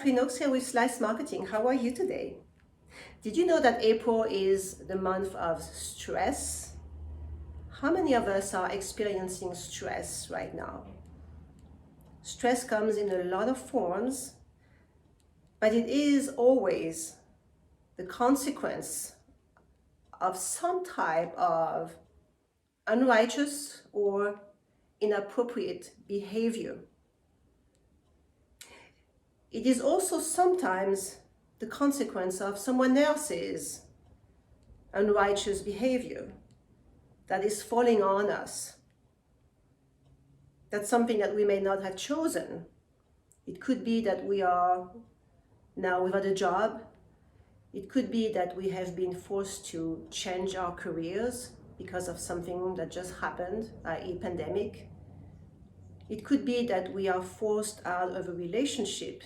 Catherine Oaks here with Slice Marketing. How are you today? Did you know that April is the month of stress? How many of us are experiencing stress right now? Stress comes in a lot of forms, but it is always the consequence of some type of unrighteous or inappropriate behavior. It is also sometimes the consequence of someone else's unrighteous behavior that is falling on us. That's something that we may not have chosen. It could be that we are now without a job. It could be that we have been forced to change our careers because of something that just happened, i.e. pandemic. It could be that we are forced out of a relationship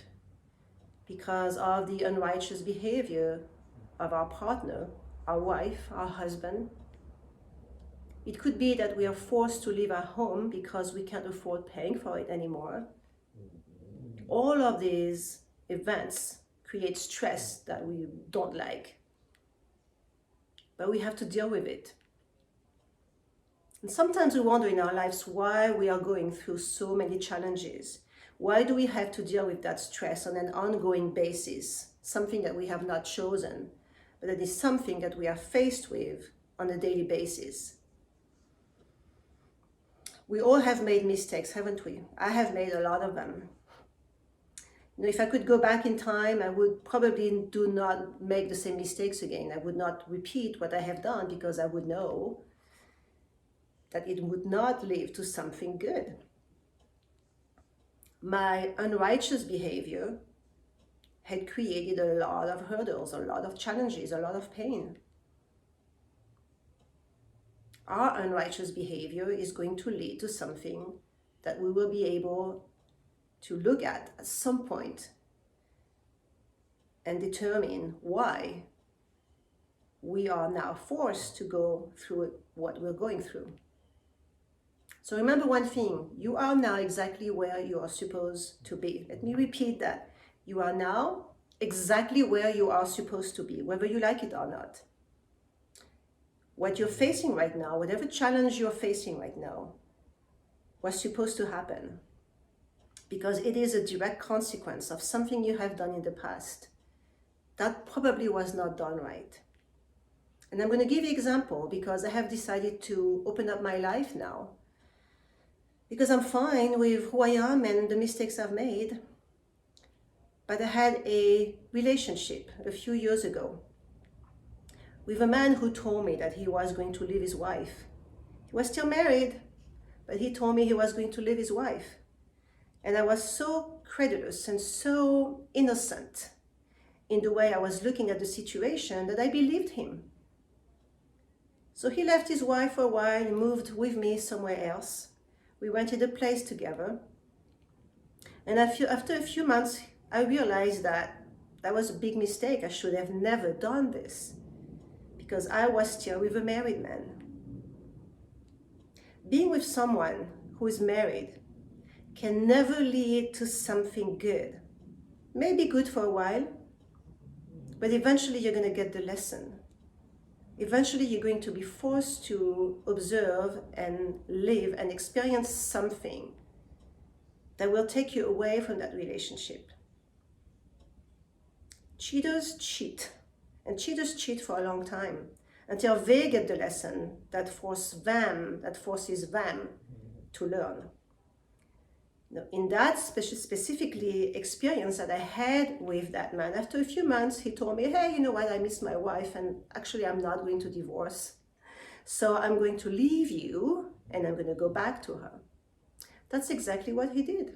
because of the unrighteous behavior of our partner, our wife, our husband. It could be that we are forced to leave our home because we can't afford paying for it anymore. All of these events create stress that we don't like, but we have to deal with it. And sometimes we wonder in our lives why we are going through so many challenges. Why do we have to deal with that stress on an ongoing basis? Something that we have not chosen, but that is something that we are faced with on a daily basis. We all have made mistakes, haven't we? I have made a lot of them. If I could go back in time, I would probably do not make the same mistakes again. I would not repeat what I have done because I would know that it would not lead to something good. My unrighteous behavior had created a lot of hurdles, a lot of challenges, a lot of pain. Our unrighteous behavior is going to lead to something that we will be able to look at some point and determine why we are now forced to go through what we're going through. So remember one thing, you are now exactly where you are supposed to be. Let me repeat that. You are now exactly where you are supposed to be, whether you like it or not. What you're facing right now, whatever challenge you're facing right now, was supposed to happen because it is a direct consequence of something you have done in the past that probably was not done right. And I'm going to give you an example because I have decided to open up my life now. Because I'm fine with who I am and the mistakes I've made. But I had a relationship a few years ago with a man who told me that he was going to leave his wife. He was still married, but he told me he was going to leave his wife. And I was so credulous and so innocent in the way I was looking at the situation that I believed him. So he left his wife for a while and moved with me somewhere else. We rented a place together. And after a few months, I realized that that was a big mistake. I should have never done this because I was still with a married man. Being with someone who is married can never lead to something good. Maybe good for a while, but eventually you're going to get the lesson. Eventually you're going to be forced to observe and live and experience something that will take you away from that relationship. Cheaters cheat, and cheaters cheat for a long time until they get the lesson that forces them to learn. In that specifically experience that I had with that man, after a few months, he told me, hey, you know what, I miss my wife and actually I'm not going to divorce. So I'm going to leave you and I'm going to go back to her. That's exactly what he did.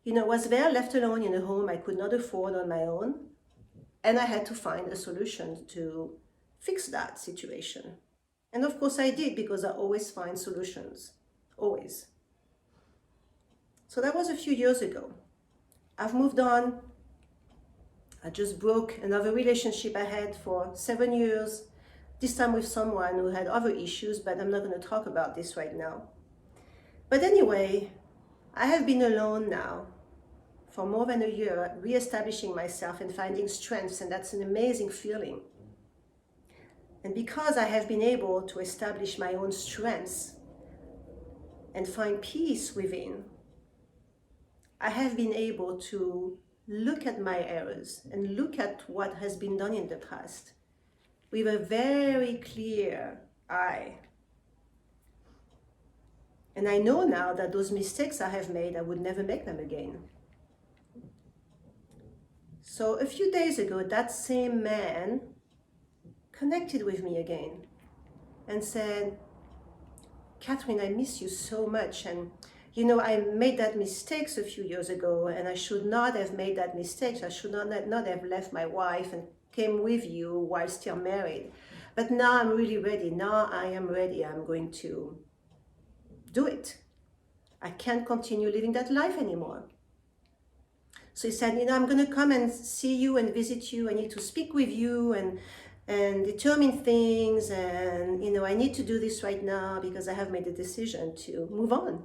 Was there left alone in a home I could not afford on my own, and I had to find a solution to fix that situation. And of course I did, because I always find solutions, always. So that was a few years ago. I've moved on. I just broke another relationship I had for 7 years, this time with someone who had other issues, but I'm not going to talk about this right now. But anyway, I have been alone now for more than a year, reestablishing myself and finding strengths, and that's an amazing feeling. And because I have been able to establish my own strengths and find peace within, I have been able to look at my errors and look at what has been done in the past with a very clear eye. And I know now that those mistakes I have made, I would never make them again. So a few days ago, that same man connected with me again and said, Catherine, I miss you so much. And you know, I made that mistake a few years ago, and I should not have made that mistake. I should not have left my wife and came with you while still married. But now I'm really ready. Now I am ready. I'm going to do it. I can't continue living that life anymore. So he said, you know, I'm going to come and see you and visit you. I need to speak with you and determine things. And, you know, I need to do this right now because I have made a decision to move on.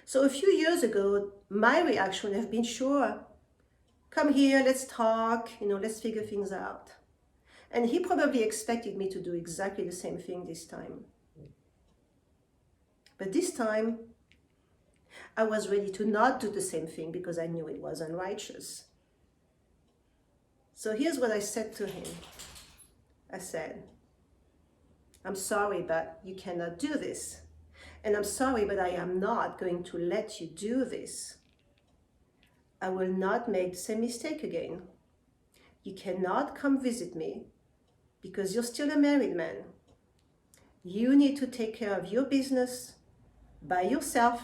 So a few years ago, my reaction would have been, sure, come here, let's talk, you know, let's figure things out. And he probably expected me to do exactly the same thing this time. But this time, I was ready to not do the same thing because I knew it was unrighteous. So here's what I said to him. I said, I'm sorry, but you cannot do this. And I'm sorry, but I am not going to let you do this. I will not make the same mistake again. You cannot come visit me because you're still a married man. You need to take care of your business by yourself,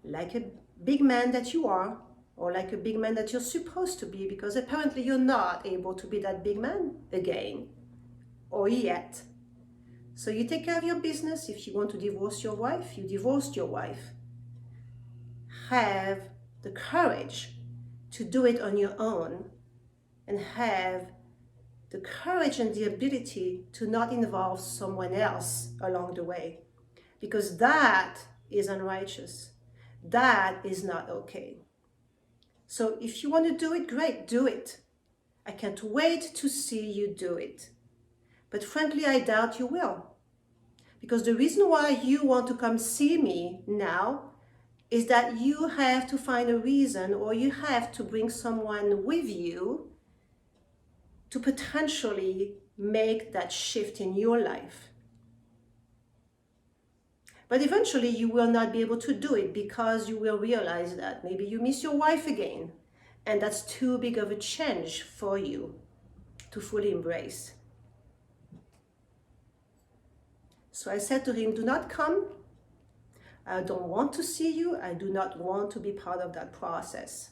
like a big man that you are, or like a big man that you're supposed to be, because apparently you're not able to be that big man again, or yet. So you take care of your business. If you want to divorce your wife, you divorced your wife. Have the courage to do it on your own, and have the courage and the ability to not involve someone else along the way, because that is unrighteous. That is not okay. So if you want to do it, great, do it. I can't wait to see you do it. But frankly, I doubt you will. Because the reason why you want to come see me now is that you have to find a reason, or you have to bring someone with you to potentially make that shift in your life. But eventually you will not be able to do it because you will realize that maybe you miss your wife again, and that's too big of a change for you to fully embrace. So I said to him, do not come. I don't want to see you. I do not want to be part of that process.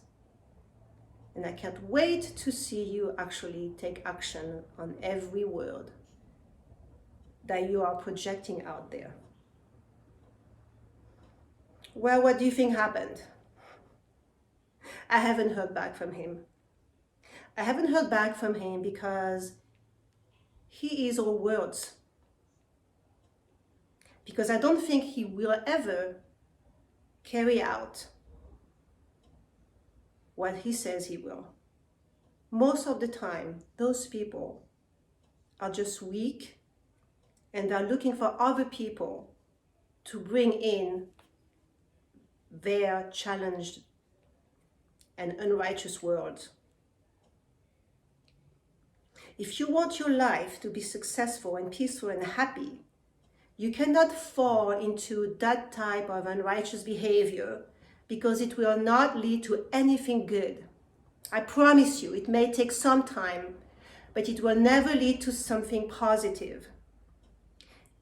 And I can't wait to see you actually take action on every word that you are projecting out there. Well, what do you think happened? I haven't heard back from him. I haven't heard back from him because he is all words. Because I don't think he will ever carry out what he says he will. Most of the time, those people are just weak, and they're looking for other people to bring in their challenged and unrighteous world. If you want your life to be successful and peaceful and happy, you cannot fall into that type of unrighteous behavior, because it will not lead to anything good. I promise you, it may take some time, but it will never lead to something positive.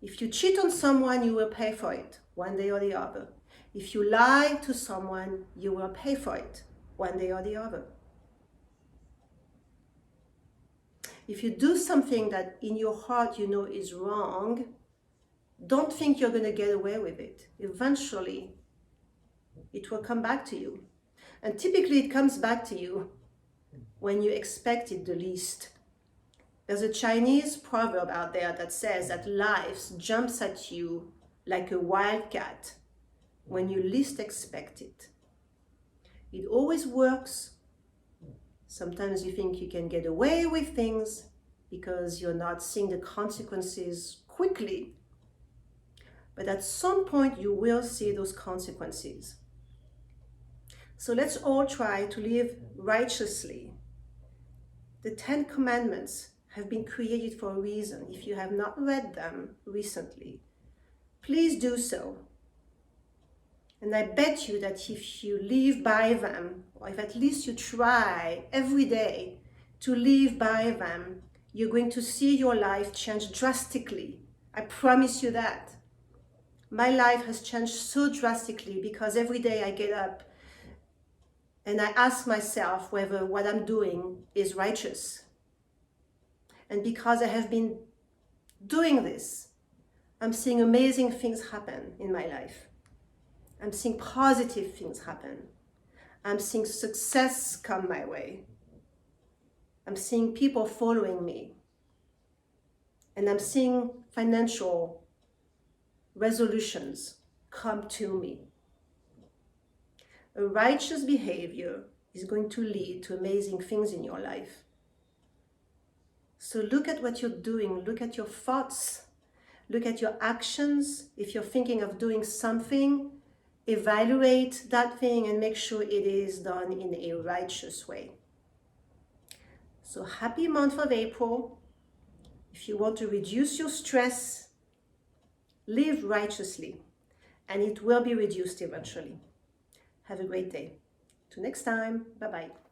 If you cheat on someone, you will pay for it one day or the other. If you lie to someone, you will pay for it one day or the other. If you do something that in your heart you know is wrong, don't think you're going to get away with it. Eventually, it will come back to you. And typically it comes back to you when you expect it the least. There's a Chinese proverb out there that says that life jumps at you like a wildcat when you least expect it. It always works. Sometimes you think you can get away with things because you're not seeing the consequences quickly. But at some point you will see those consequences. So let's all try to live righteously. The 10 Commandments have been created for a reason. If you have not read them recently, please do so. And I bet you that if you live by them, or if at least you try every day to live by them, you're going to see your life change drastically. I promise you that. My life has changed so drastically because every day I get up and I ask myself whether what I'm doing is righteous. And because I have been doing this, I'm seeing amazing things happen in my life. I'm seeing positive things happen. I'm seeing success come my way. I'm seeing people following me. And I'm seeing financial resolutions come to me. A righteous behavior is going to lead to amazing things in your life. So look at what you're doing. Look at your thoughts. Look at your actions. If you're thinking of doing something, evaluate that thing and make sure it is done in a righteous way. So happy month of April. If you want to reduce your stress, live righteously, and it will be reduced eventually. Have a great day. Till next time. Bye-bye.